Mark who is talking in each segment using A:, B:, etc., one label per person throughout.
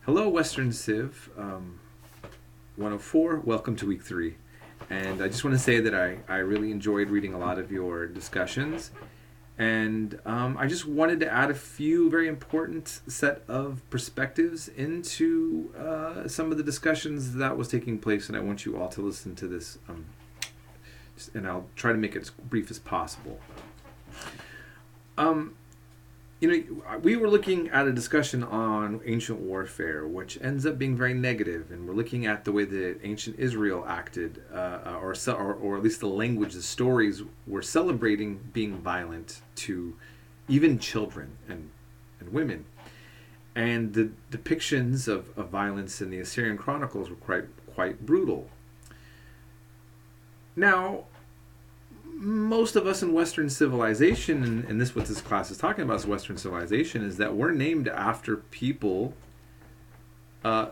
A: Hello, Western Civ 104. Welcome to week 3. And I just want to say that I really enjoyed reading a lot of your discussions. And I just wanted to add a few very important set of perspectives into some of the discussions that was taking place. And I want you all to listen to this. And I'll try to make it as brief as possible. We were looking at a discussion on ancient warfare, which ends up being very negative, and we're looking at the way that ancient Israel acted, or at least the language, the stories were celebrating being violent to even children and women. And the depictions of violence in the Assyrian Chronicles were quite brutal. Now, most of us in Western civilization, and this what this class is talking about is Western civilization, is that we're named after people,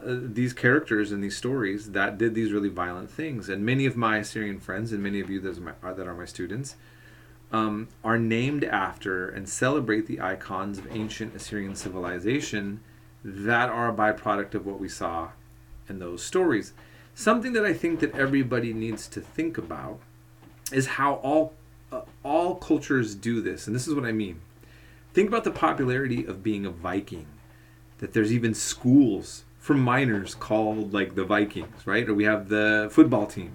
A: these characters in these stories that did these really violent things. And many of my Assyrian friends, and many of you that are my students, are named after and celebrate the icons of ancient Assyrian civilization that are a byproduct of what we saw in those stories. Something that I think that everybody needs to think about is how all cultures do this. And this is what I mean. Think about the popularity of being a Viking. That there's even schools for minors called like the Vikings, right? Or we have the football team.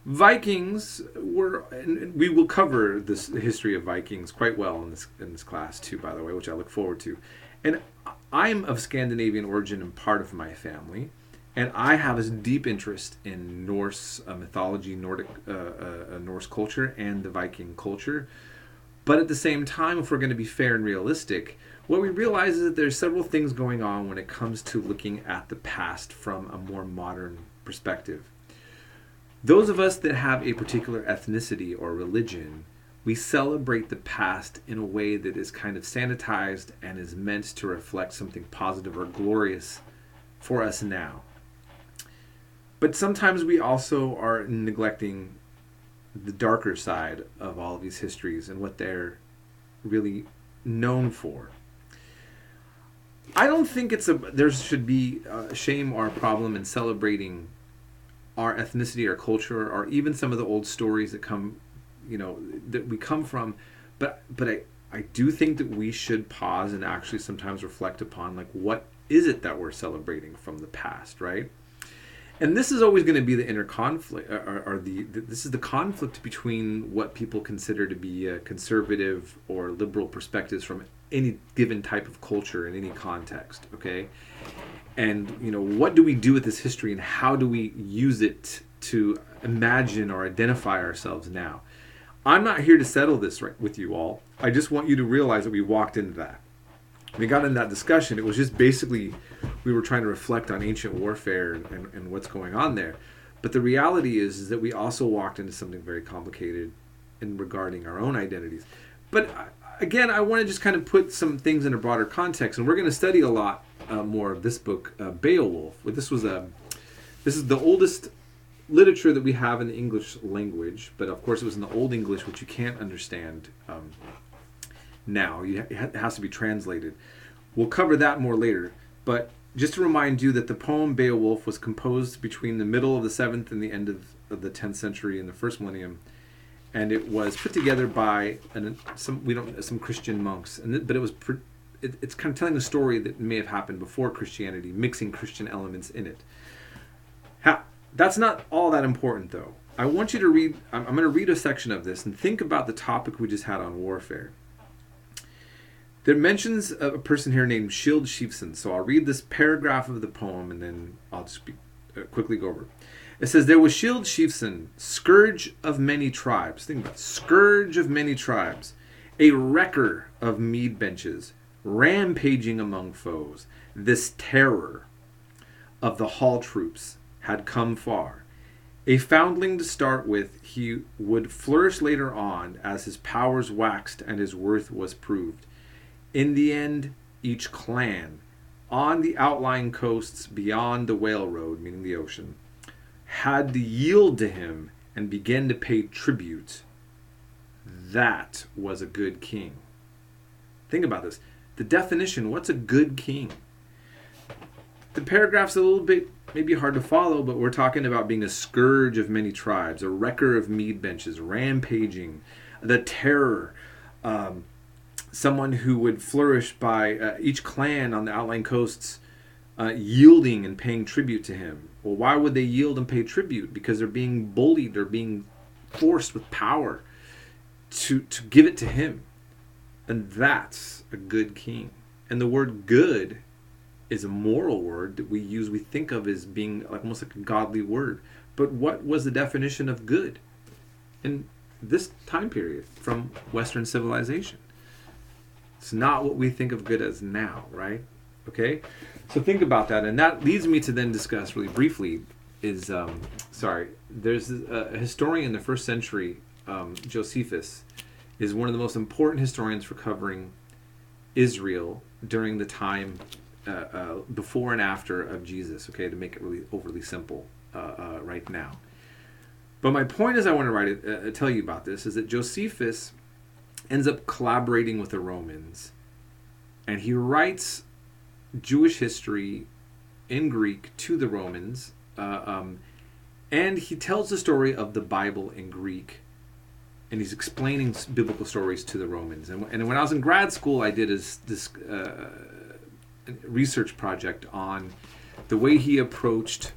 A: Vikings were, and we will cover the history of Vikings quite well in this class too, by the way, which I look forward to. And I'm of Scandinavian origin and part of my family. And I have a deep interest in Norse mythology, Nordic Norse culture, and the Viking culture. But at the same time, if we're going to be fair and realistic, what we realize is that there's several things going on when it comes to looking at the past from a more modern perspective. Those of us that have a particular ethnicity or religion, we celebrate the past in a way that is kind of sanitized and is meant to reflect something positive or glorious for us now. But sometimes we also are neglecting the darker side of all of these histories and what they're really known for. I don't think there should be shame or a problem in celebrating our ethnicity, our culture, or even some of the old stories that we come from. But I do think that we should pause and actually sometimes reflect upon like what is it that we're celebrating from the past, right? And this is always going to be the inner conflict, this is the conflict between what people consider to be conservative or liberal perspectives from any given type of culture in any context, okay? And, what do we do with this history and how do we use it to imagine or identify ourselves now? I'm not here to settle this with you all. I just want you to realize that we walked into that. We got in that discussion. It was just basically we were trying to reflect on ancient warfare and what's going on there. But the reality is that we also walked into something very complicated in regarding our own identities. But again, I want to just kind of put some things in a broader context. And we're going to study a lot more of this book, Beowulf. This is the oldest literature that we have in the English language. But of course, it was in the Old English, which you can't understand now. It has to be translated. We'll cover that more later. But just to remind you that the poem Beowulf was composed between the middle of the 7th and the end of the 10th century in the first millennium. And it was put together by some Christian monks. But it's kind of telling a story that may have happened before Christianity, mixing Christian elements in it. That's not all that important, though. I want you to read, I'm going to read a section of this and think about the topic we just had on warfare. There mentions a person here named Scyld Sheafson. So I'll read this paragraph of the poem and then I'll just quickly go over. It says, there was Scyld Sheafson, scourge of many tribes. Think about it. Scourge of many tribes. A wrecker of mead benches, rampaging among foes. This terror of the hall troops had come far. A foundling to start with, he would flourish later on as his powers waxed and his worth was proved. In the end, each clan on the outlying coasts beyond the whale road, meaning the ocean, had to yield to him and begin to pay tribute. That was a good king. Think about this. The definition, what's a good king? the paragraph's a little bit maybe hard to follow, but we're talking about being a scourge of many tribes, a wrecker of mead benches, rampaging, the terror, someone who would flourish by each clan on the outlying coasts yielding and paying tribute to him. Well, why would they yield and pay tribute? Because they're being bullied, they're being forced with power to give it to him. And that's a good king. And the word good is a moral word that we think of as being like almost like a godly word. But what was the definition of good in this time period from Western civilization? It's not what we think of good as now, right? Okay? So think about that. And that leads me to then discuss really briefly is, there's a historian in the first century, Josephus, is one of the most important historians for covering Israel during the time before and after of Jesus, okay, to make it really overly simple right now. But my point is I want to tell you about this, is that Josephus ends up collaborating with the Romans, and he writes Jewish history in Greek to the Romans, and he tells the story of the Bible in Greek, and he's explaining biblical stories to the Romans. And when I was in grad school, I did this research project on the way he approached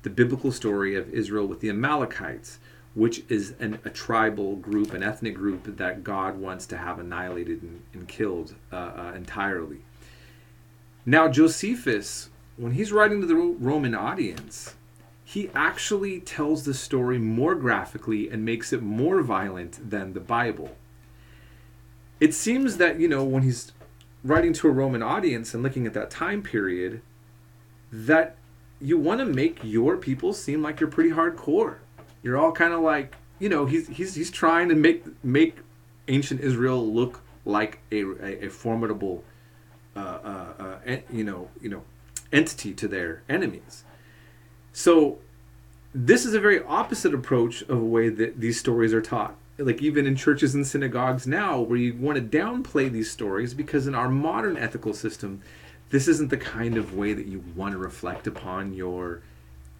A: the biblical story of Israel with the Amalekites, which is a tribal group, an ethnic group that God wants to have annihilated and killed entirely. Now, Josephus, when he's writing to the Roman audience, he actually tells the story more graphically and makes it more violent than the Bible. It seems that, when he's writing to a Roman audience and looking at that time period, that you want to make your people seem like you're pretty hardcore. You're all kind of like, he's trying to make ancient Israel look like a formidable entity to their enemies. So this is a very opposite approach of a way that these stories are taught. Like even in churches and synagogues now, where you want to downplay these stories, because in our modern ethical system, this isn't the kind of way that you want to reflect upon your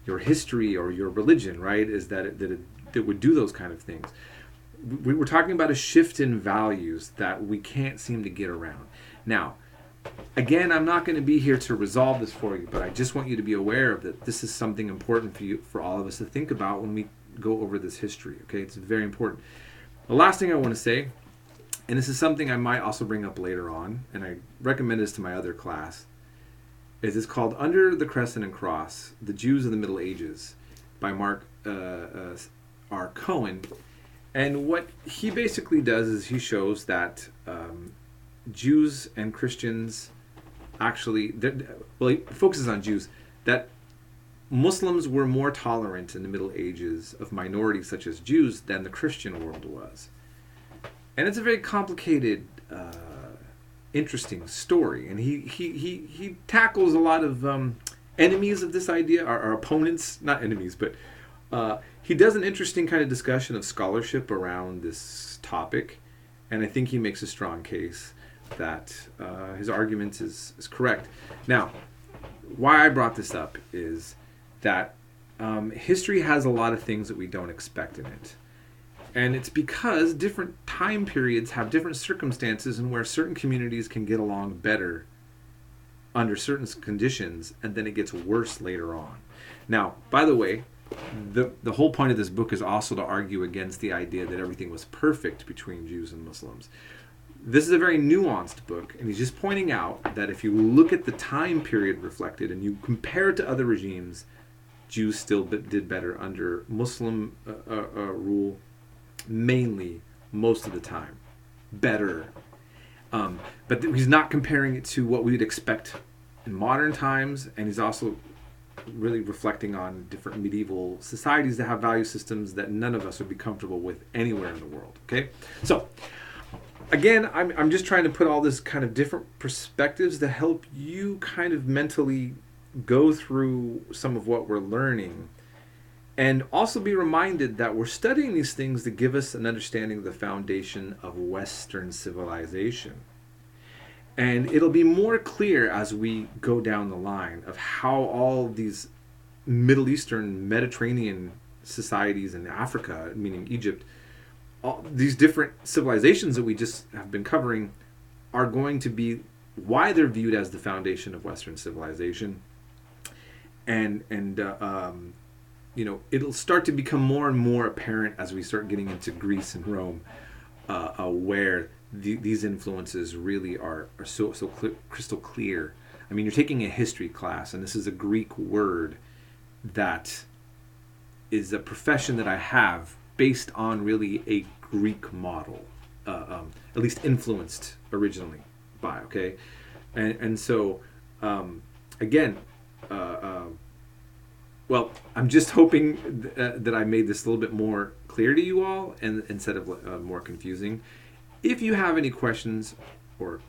A: history or your religion, right? Is that it would do those kind of things. We were talking about a shift in values that we can't seem to get around. Now, again, I'm not going to be here to resolve this for you, but I just want you to be aware of that this is something important for all of us to think about when we go over this history, okay? It's very important. The last thing I want to say, and this is something I might also bring up later on, and I recommend this to my other class, is it's called Under the Crescent and Cross, The Jews of the Middle Ages by Mark R. Cohen. And what he basically does is he shows that Jews and Christians actually, he focuses on Jews, that Muslims were more tolerant in the Middle Ages of minorities such as Jews than the Christian world was. And it's a very complicated, interesting story. And he tackles a lot of enemies of this idea, or opponents, not enemies, but he does an interesting kind of discussion of scholarship around this topic. And I think he makes a strong case that his argument is correct. Now, why I brought this up is that history has a lot of things that we don't expect in it. And it's because different time periods have different circumstances and where certain communities can get along better under certain conditions, and then it gets worse later on. Now, by the way, the whole point of this book is also to argue against the idea that everything was perfect between Jews and Muslims. This is a very nuanced book, and he's just pointing out that if you look at the time period reflected and you compare it to other regimes, Jews still did better under Muslim rule, mainly most of the time. Better. But he's not comparing it to what we would expect in modern times, and he's also really reflecting on different medieval societies that have value systems that none of us would be comfortable with anywhere in the world. Okay? So, again, I'm just trying to put all this kind of different perspectives to help you kind of mentally go through some of what we're learning, and also be reminded that we're studying these things to give us an understanding of the foundation of Western civilization. And it'll be more clear as we go down the line of how all these Middle Eastern, Mediterranean societies in Africa, meaning Egypt, all these different civilizations that we just have been covering are going to be why they're viewed as the foundation of Western civilization. And it'll start to become more and more apparent as we start getting into Greece and Rome, where these influences really are so crystal clear. I mean, you're taking a history class, and this is a Greek word that is a profession that I have based on really a Greek model, at least influenced originally by, okay? And so, again, well, I'm just hoping that I made this a little bit more clear to you all, and instead of more confusing. If you have any questions or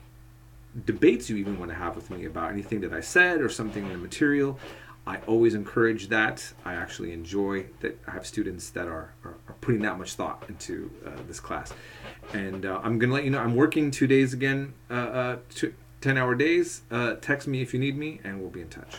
A: debates you even want to have with me about anything that I said or something in the material, I always encourage that. I actually enjoy that I have students that are putting that much thought into this class. And I'm going to let you know I'm working 2 days again, 10-hour days. Text me if you need me, and we'll be in touch.